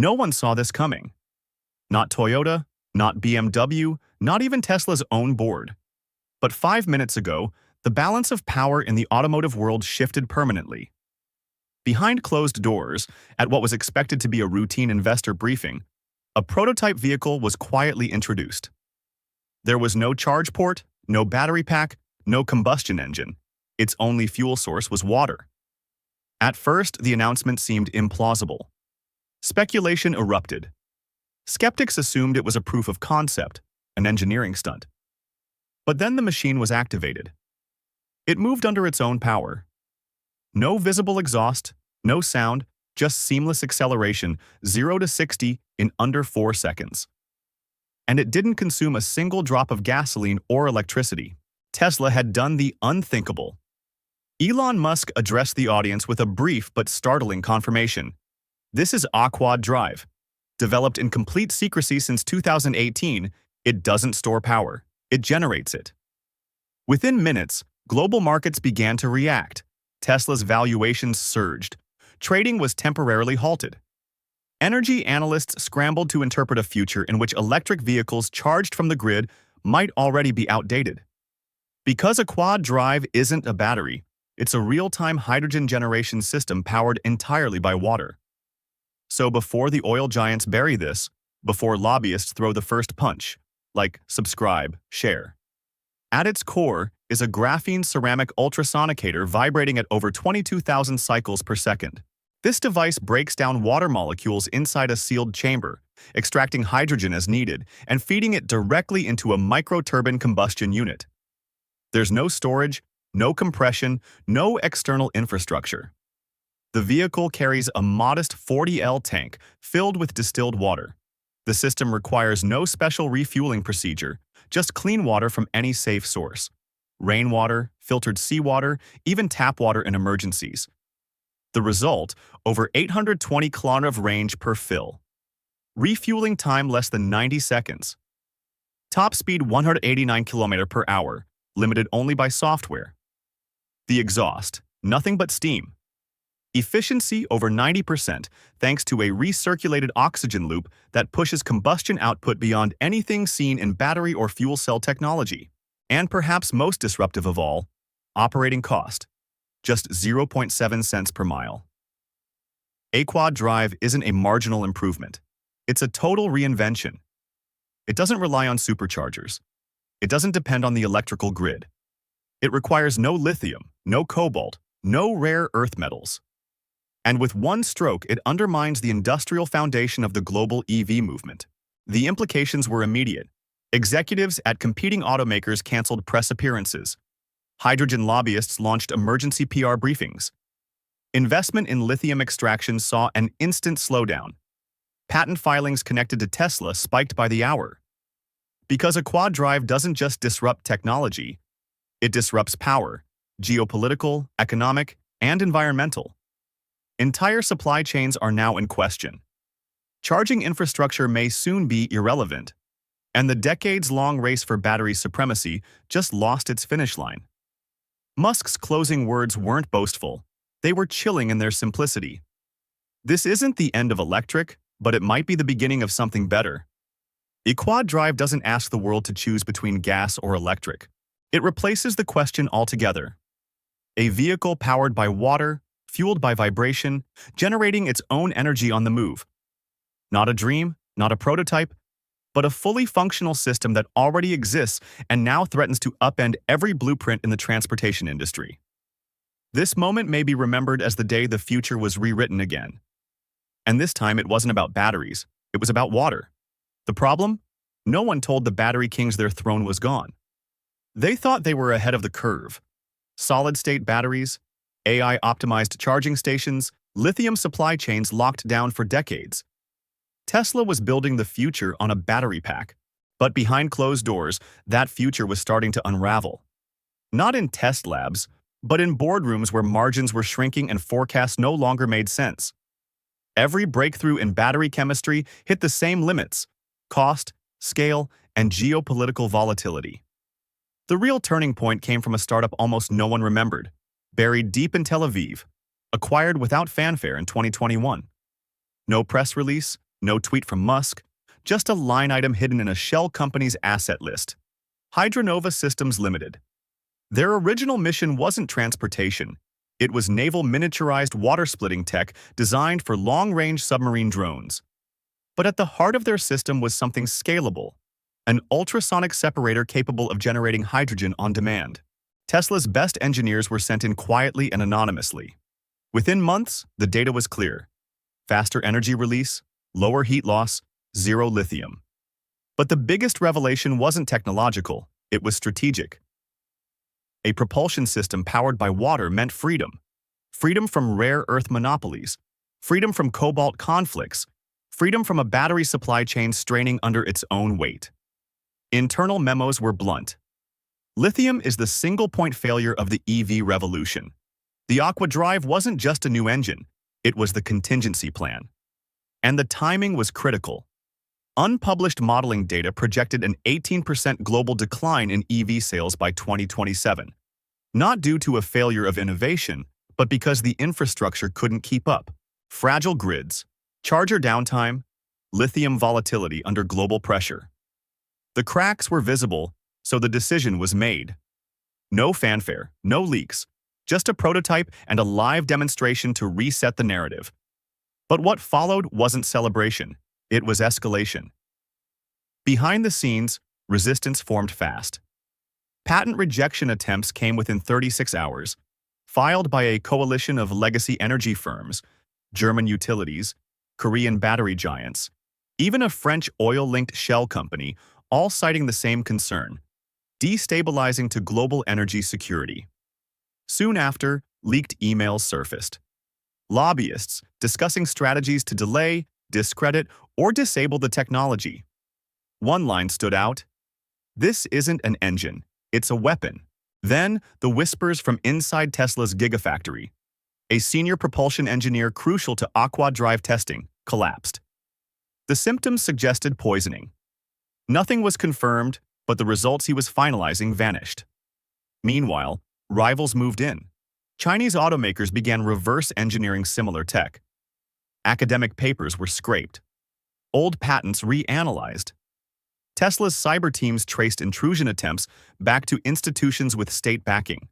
No one saw this coming. Not Toyota, not BMW, not even Tesla's own board. But 5 minutes ago, the balance of power in the automotive world shifted permanently. Behind closed doors, at what was expected to be a routine investor briefing, a prototype vehicle was quietly introduced. There was no charge port, no battery pack, no combustion engine. Its only fuel source was water. At first, the announcement seemed implausible. Speculation erupted. Skeptics assumed it was a proof of concept, an engineering stunt. But then the machine was activated. It moved under its own power. No visible exhaust, no sound, just seamless acceleration, 0 to 60 in under 4 seconds. And it didn't consume a single drop of gasoline or electricity. Tesla had done the unthinkable. Elon Musk addressed the audience with a brief but startling confirmation. This is Aquad Drive. Developed in complete secrecy since 2018, it doesn't store power. It generates it. Within minutes, global markets began to react. Tesla's valuations surged. Trading was temporarily halted. Energy analysts scrambled to interpret a future in which electric vehicles charged from the grid might already be outdated. Because a quad drive isn't a battery, it's a real-time hydrogen generation system powered entirely by water. So before the oil giants bury this, before lobbyists throw the first punch, like subscribe, share. At its core is a graphene ceramic ultrasonicator vibrating at over 22,000 cycles per second. This device breaks down water molecules inside a sealed chamber, extracting hydrogen as needed and feeding it directly into a microturbine combustion unit. There's no storage, no compression, no external infrastructure. The vehicle carries a modest 40L tank filled with distilled water. The system requires no special refueling procedure, just clean water from any safe source. Rainwater, filtered seawater, even tap water in emergencies. The result, over 820 km of range per fill. Refueling time less than 90 seconds. Top speed 189 km per hour, limited only by software. The exhaust, nothing but steam. Efficiency over 90% thanks to a recirculated oxygen loop that pushes combustion output beyond anything seen in battery or fuel cell technology. And perhaps most disruptive of all, operating cost, just 0.7 cents per mile. Aquad Drive isn't a marginal improvement. It's a total reinvention. It doesn't rely on superchargers. It doesn't depend on the electrical grid. It requires no lithium, no cobalt, no rare earth metals. And with one stroke, it undermines the industrial foundation of the global EV movement. The implications were immediate. Executives at competing automakers canceled press appearances. Hydrogen lobbyists launched emergency PR briefings. Investment in lithium extraction saw an instant slowdown. Patent filings connected to Tesla spiked by the hour. Because a quad drive doesn't just disrupt technology, it disrupts power, geopolitical, economic, and environmental. Entire supply chains are now in question. Charging infrastructure may soon be irrelevant, and the decades-long race for battery supremacy just lost its finish line. Musk's closing words weren't boastful. They were chilling in their simplicity. This isn't the end of electric, but it might be the beginning of something better. A quad drive doesn't ask the world to choose between gas or electric. It replaces the question altogether. A vehicle powered by water, fueled by vibration, generating its own energy on the move. Not a dream, not a prototype, but a fully functional system that already exists and now threatens to upend every blueprint in the transportation industry. This moment may be remembered as the day the future was rewritten again. And this time it wasn't about batteries, it was about water. The problem? No one told the battery kings their throne was gone. They thought they were ahead of the curve. Solid-state batteries, AI-optimized charging stations, lithium supply chains locked down for decades. Tesla was building the future on a battery pack. But behind closed doors, that future was starting to unravel. Not in test labs, but in boardrooms where margins were shrinking and forecasts no longer made sense. Every breakthrough in battery chemistry hit the same limits: cost, scale, and geopolitical volatility. The real turning point came from a startup almost no one remembered, buried deep in Tel Aviv, acquired without fanfare in 2021. No press release, No tweet from Musk, just a line item hidden in a shell company's asset list. Hydronova Systems Limited. Their original mission wasn't transportation. It was naval miniaturized water-splitting tech designed for long-range submarine drones. But at the heart of their system was something scalable, an ultrasonic separator capable of generating hydrogen on demand. Tesla's best engineers were sent in quietly and anonymously. Within months, the data was clear. Faster energy release, lower heat loss, zero lithium. But the biggest revelation wasn't technological, it was strategic. A propulsion system powered by water meant freedom. Freedom from rare earth monopolies, freedom from cobalt conflicts, freedom from a battery supply chain straining under its own weight. Internal memos were blunt. Lithium is the single-point failure of the EV revolution. The Aqua Drive wasn't just a new engine, it was the contingency plan. And the timing was critical. Unpublished modeling data projected an 18% global decline in EV sales by 2027. Not due to a failure of innovation, but because the infrastructure couldn't keep up. Fragile grids, charger downtime, lithium volatility under global pressure. The cracks were visible, so the decision was made. No fanfare, no leaks, just a prototype and a live demonstration to reset the narrative. But what followed wasn't celebration, it was escalation. Behind the scenes, resistance formed fast. Patent rejection attempts came within 36 hours, filed by a coalition of legacy energy firms, German utilities, Korean battery giants, even a French oil-linked shell company, all citing the same concern, destabilizing to global energy security. Soon after, leaked emails surfaced. Lobbyists discussing strategies to delay, discredit, or disable the technology. One line stood out. "This isn't an engine, it's a weapon." Then, the whispers from inside Tesla's Gigafactory. A senior propulsion engineer crucial to Aqua Drive testing collapsed. The symptoms suggested poisoning. Nothing was confirmed, but the results he was finalizing vanished. Meanwhile, rivals moved in. Chinese automakers began reverse engineering similar tech. Academic papers were scraped. Old patents reanalyzed. Tesla's cyber teams traced intrusion attempts back to institutions with state backing.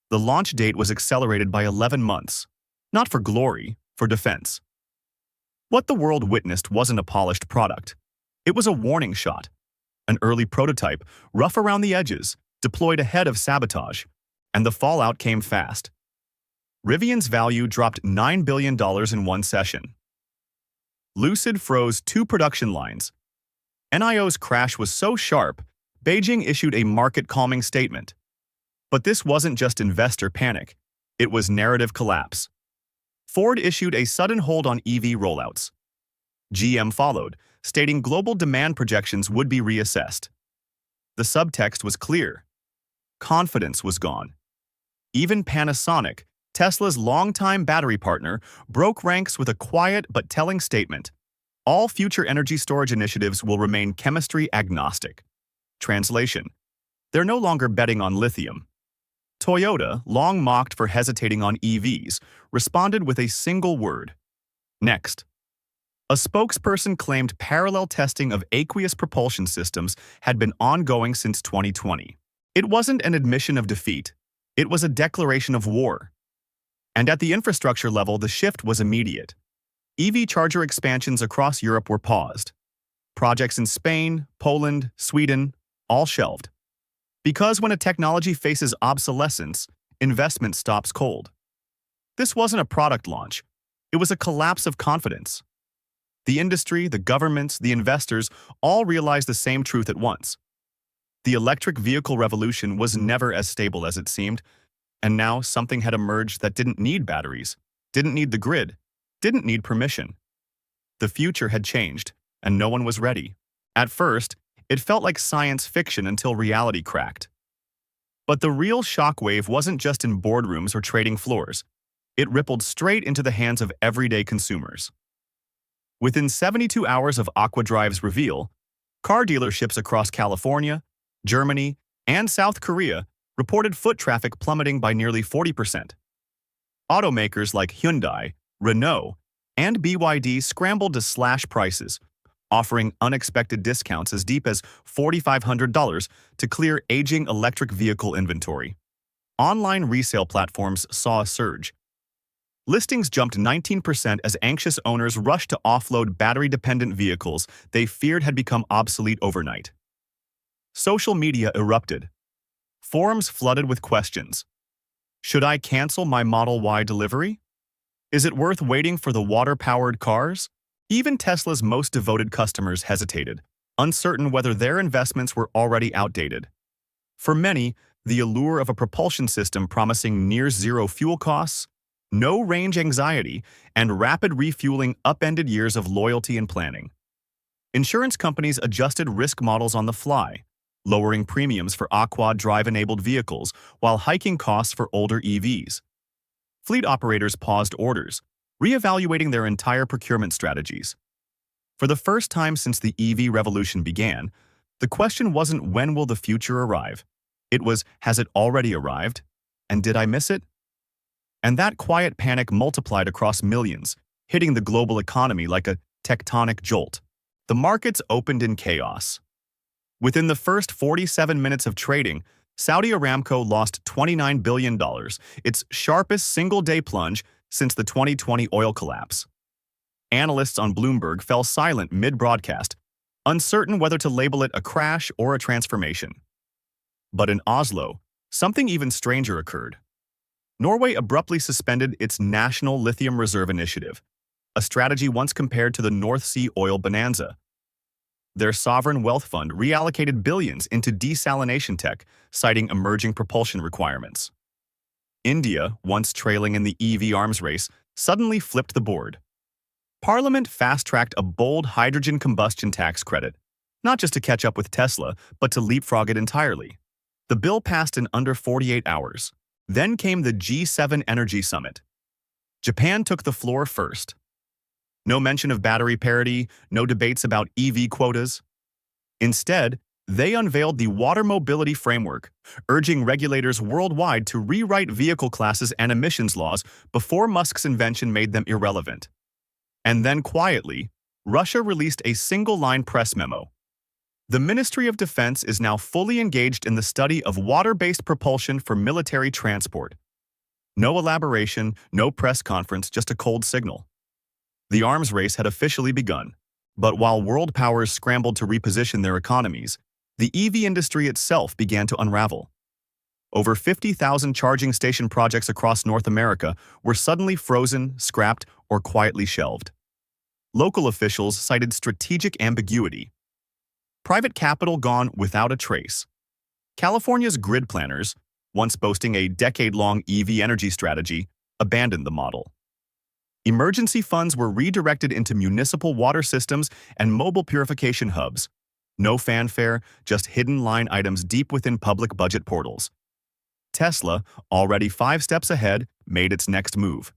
The launch date was accelerated by 11 months, not for glory, for defense. What the world witnessed wasn't a polished product. It was a warning shot. An early prototype, rough around the edges, deployed ahead of sabotage, and the fallout came fast. Rivian's value dropped $9 billion in one session. Lucid froze 2 production lines. NIO's crash was so sharp, Beijing issued a market-calming statement. But this wasn't just investor panic, it was narrative collapse. Ford issued a sudden hold on EV rollouts. GM followed, stating global demand projections would be reassessed. The subtext was clear. Confidence was gone. Even Panasonic, Tesla's longtime battery partner, broke ranks with a quiet but telling statement. All future energy storage initiatives will remain chemistry agnostic. Translation: they're no longer betting on lithium. Toyota, long mocked for hesitating on EVs, responded with a single word: next. A spokesperson claimed parallel testing of aqueous propulsion systems had been ongoing since 2020. It wasn't an admission of defeat, it was a declaration of war. And at the infrastructure level, the shift was immediate. EV charger expansions across Europe were paused. Projects in Spain, Poland, Sweden, all shelved. Because when a technology faces obsolescence, investment stops cold. This wasn't a product launch, it was a collapse of confidence. The industry, the governments, the investors all realized the same truth at once. The electric vehicle revolution was never as stable as it seemed, and now something had emerged that didn't need batteries, didn't need the grid, didn't need permission. The future had changed, and no one was ready. At first, it felt like science fiction until reality cracked. But the real shockwave wasn't just in boardrooms or trading floors. It rippled straight into the hands of everyday consumers. Within 72 hours of Aqua Drive's reveal, car dealerships across California, Germany, and South Korea reported foot traffic plummeting by nearly 40%. Automakers like Hyundai, Renault, and BYD scrambled to slash prices, offering unexpected discounts as deep as $4,500 to clear aging electric vehicle inventory. Online resale platforms saw a surge. Listings jumped 19% as anxious owners rushed to offload battery-dependent vehicles they feared had become obsolete overnight. Social media erupted. Forums flooded with questions. Should I cancel my Model Y delivery? Is it worth waiting for the water-powered cars? Even Tesla's most devoted customers hesitated, uncertain whether their investments were already outdated. For many, the allure of a propulsion system promising near-zero fuel costs, no range anxiety, and rapid refueling upended years of loyalty and planning. Insurance companies adjusted risk models on the fly, lowering premiums for aqua drive-enabled vehicles while hiking costs for older EVs. Fleet operators paused orders, reevaluating their entire procurement strategies. For the first time since the EV revolution began, the question wasn't when will the future arrive? It was, has it already arrived? And did I miss it? And that quiet panic multiplied across millions, hitting the global economy like a tectonic jolt. The markets opened in chaos. Within the first 47 minutes of trading, Saudi Aramco lost $29 billion, its sharpest single-day plunge since the 2020 oil collapse. Analysts on Bloomberg fell silent mid-broadcast, uncertain whether to label it a crash or a transformation. But in Oslo, something even stranger occurred. Norway abruptly suspended its National Lithium Reserve Initiative, a strategy once compared to the North Sea oil bonanza. Their sovereign wealth fund reallocated billions into desalination tech, citing emerging propulsion requirements. India, once trailing in the EV arms race, suddenly flipped the board. Parliament fast-tracked a bold hydrogen combustion tax credit, not just to catch up with Tesla, but to leapfrog it entirely. The bill passed in under 48 hours. Then came the G7 Energy Summit. Japan took the floor first. No mention of battery parity, no debates about EV quotas. Instead, they unveiled the Water Mobility Framework, urging regulators worldwide to rewrite vehicle classes and emissions laws before Musk's invention made them irrelevant. And then quietly, Russia released a single-line press memo. The Ministry of Defense is now fully engaged in the study of water-based propulsion for military transport. No elaboration, no press conference, just a cold signal. The arms race had officially begun, but while world powers scrambled to reposition their economies, the EV industry itself began to unravel. Over 50,000 charging station projects across North America were suddenly frozen, scrapped, or quietly shelved. Local officials cited strategic ambiguity. Private capital gone without a trace. California's grid planners, once boasting a decade-long EV energy strategy, abandoned the model. Emergency funds were redirected into municipal water systems and mobile purification hubs. No fanfare, just hidden line items deep within public budget portals. Tesla, already 5 steps ahead, made its next move.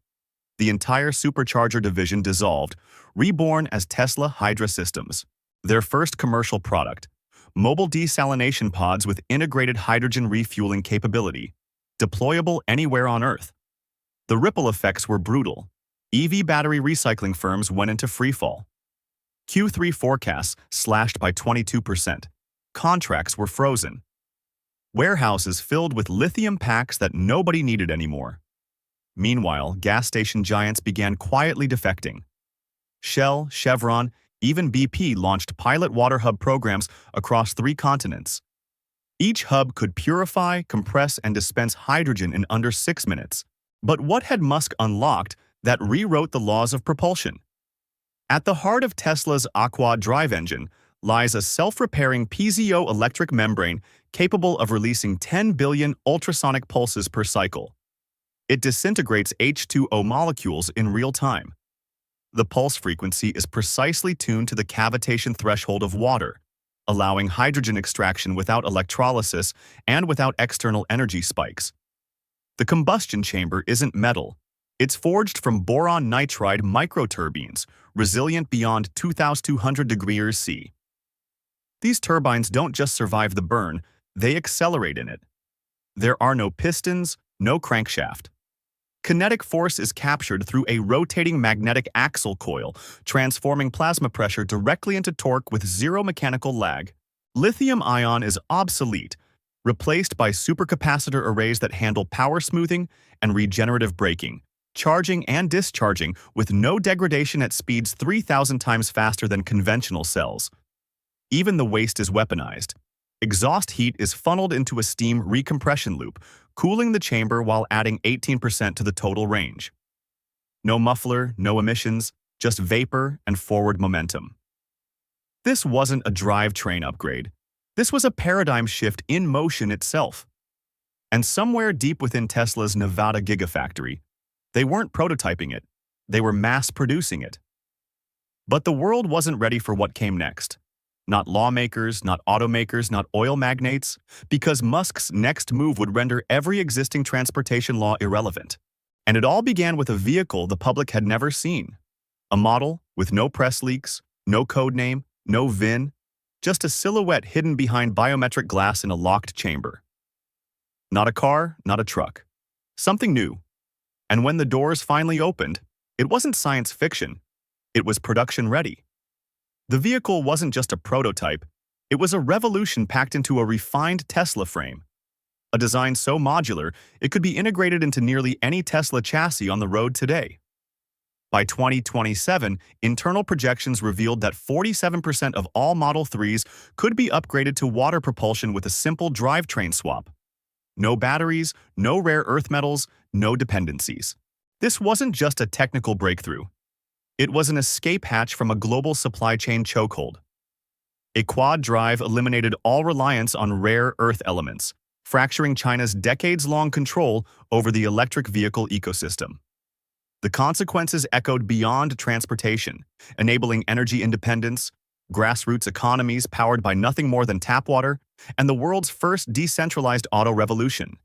The entire supercharger division dissolved, reborn as Tesla Hydra Systems. Their first commercial product, mobile desalination pods with integrated hydrogen refueling capability, deployable anywhere on Earth. The ripple effects were brutal. EV battery recycling firms went into freefall. Q3 forecasts slashed by 22%. Contracts were frozen. Warehouses filled with lithium packs that nobody needed anymore. Meanwhile, gas station giants began quietly defecting. Shell, Chevron, even BP launched pilot water hub programs across 3 continents. Each hub could purify, compress, and dispense hydrogen in under 6 minutes. But what had Musk unlocked that rewrote the laws of propulsion? At the heart of Tesla's Aqua drive engine lies a self-repairing piezoelectric membrane capable of releasing 10 billion ultrasonic pulses per cycle. It disintegrates H2O molecules in real time. The pulse frequency is precisely tuned to the cavitation threshold of water, allowing hydrogen extraction without electrolysis and without external energy spikes. The combustion chamber isn't metal. It's forged from boron nitride microturbines, resilient beyond 2,200 degrees C. These turbines don't just survive the burn, they accelerate in it. There are no pistons, no crankshaft. Kinetic force is captured through a rotating magnetic axle coil, transforming plasma pressure directly into torque with zero mechanical lag. Lithium-ion is obsolete, replaced by supercapacitor arrays that handle power smoothing and regenerative braking, charging and discharging with no degradation at speeds 3,000 times faster than conventional cells. Even the waste is weaponized. Exhaust heat is funneled into a steam recompression loop, cooling the chamber while adding 18% to the total range. No muffler, no emissions, just vapor and forward momentum. This wasn't a drivetrain upgrade. This was a paradigm shift in motion itself. And somewhere deep within Tesla's Nevada Gigafactory, they weren't prototyping it, they were mass-producing it. But the world wasn't ready for what came next. Not lawmakers, not automakers, not oil magnates, because Musk's next move would render every existing transportation law irrelevant. And it all began with a vehicle the public had never seen. A model with no press leaks, no code name, no VIN, just a silhouette hidden behind biometric glass in a locked chamber. Not a car, not a truck. Something new. And when the doors finally opened, it wasn't science fiction. It was production ready. The vehicle wasn't just a prototype, it was a revolution packed into a refined Tesla frame. A design so modular, it could be integrated into nearly any Tesla chassis on the road today. By 2027, internal projections revealed that 47% of all Model 3s could be upgraded to water propulsion with a simple drivetrain swap. No batteries, no rare earth metals, no dependencies. This wasn't just a technical breakthrough. It was an escape hatch from a global supply chain chokehold. A quad drive eliminated all reliance on rare earth elements, fracturing China's decades-long control over the electric vehicle ecosystem. The consequences echoed beyond transportation, enabling energy independence, grassroots economies powered by nothing more than tap water, and the world's first decentralized auto revolution.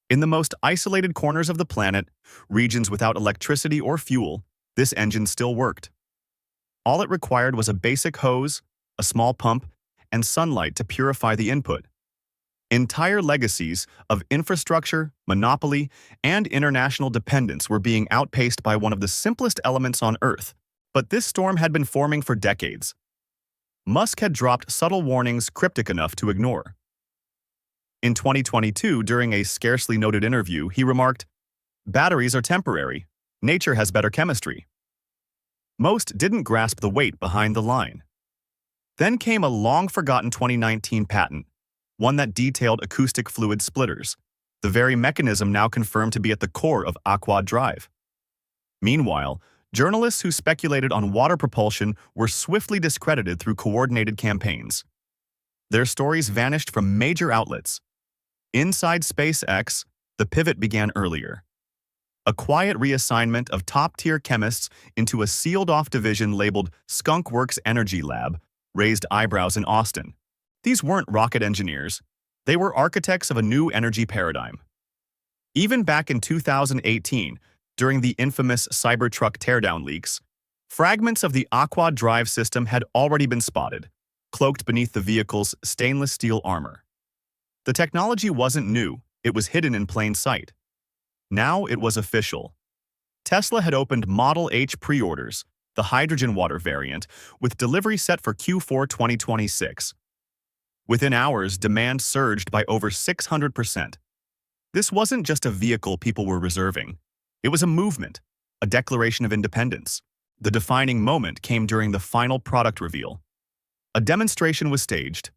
In the most isolated corners of the planet, regions without electricity or fuel, this engine still worked. All it required was a basic hose, a small pump, and sunlight to purify the input. Entire legacies of infrastructure, monopoly, and international dependence were being outpaced by one of the simplest elements on Earth. But this storm had been forming for decades. Musk had dropped subtle warnings cryptic enough to ignore. In 2022, during a scarcely noted interview, he remarked, "Batteries are temporary. Nature has better chemistry." Most didn't grasp the weight behind the line. Then came a long-forgotten 2019 patent, one that detailed acoustic fluid splitters, the very mechanism now confirmed to be at the core of Aqua Drive. Meanwhile, journalists who speculated on water propulsion were swiftly discredited through coordinated campaigns. Their stories vanished from major outlets. Inside SpaceX, the pivot began earlier. A quiet reassignment of top-tier chemists into a sealed-off division labeled Skunk Works Energy Lab raised eyebrows in Austin. These weren't rocket engineers. They were architects of a new energy paradigm. Even back in 2018, during the infamous Cybertruck teardown leaks, fragments of the Aqua Drive system had already been spotted, cloaked beneath the vehicle's stainless steel armor. The technology wasn't new, it was hidden in plain sight. Now it was official. Tesla had opened Model H pre-orders, the hydrogen water variant, with delivery set for Q4 2026. Within hours, demand surged by over 600%. This wasn't just a vehicle people were reserving. It was a movement, a declaration of independence. The defining moment came during the final product reveal. A demonstration was staged.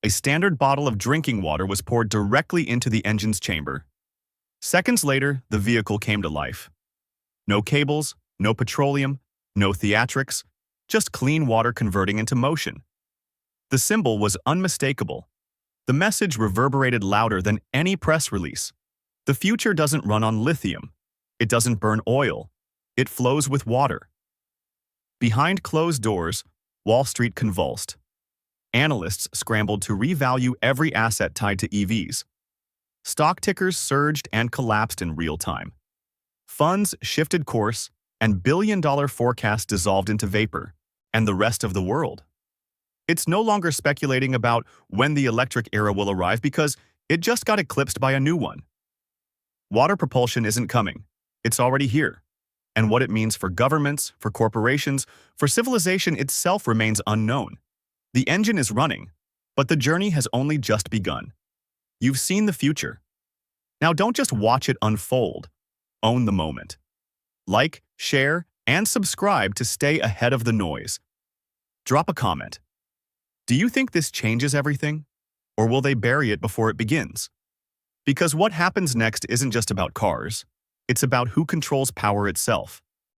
A standard bottle of drinking water was poured directly into the engine's chamber. Seconds later, the vehicle came to life. No cables, no petroleum, no theatrics, just clean water converting into motion. The symbol was unmistakable. The message reverberated louder than any press release. The future doesn't run on lithium. It doesn't burn oil. It flows with water. Behind closed doors, Wall Street convulsed. Analysts scrambled to revalue every asset tied to EVs. Stock tickers surged and collapsed in real time. Funds shifted course, and billion-dollar forecasts dissolved into vapor, and the rest of the world. It's no longer speculating about when the electric era will arrive because it just got eclipsed by a new one. Water propulsion isn't coming. It's already here. And what it means for governments, for corporations, for civilization itself remains unknown. The engine is running, but the journey has only just begun. You've seen the future. Now don't just watch it unfold. Own the moment. Like, share, and subscribe to stay ahead of the noise. Drop a comment. Do you think this changes everything? Or will they bury it before it begins? Because what happens next isn't just about cars. It's about who controls power itself.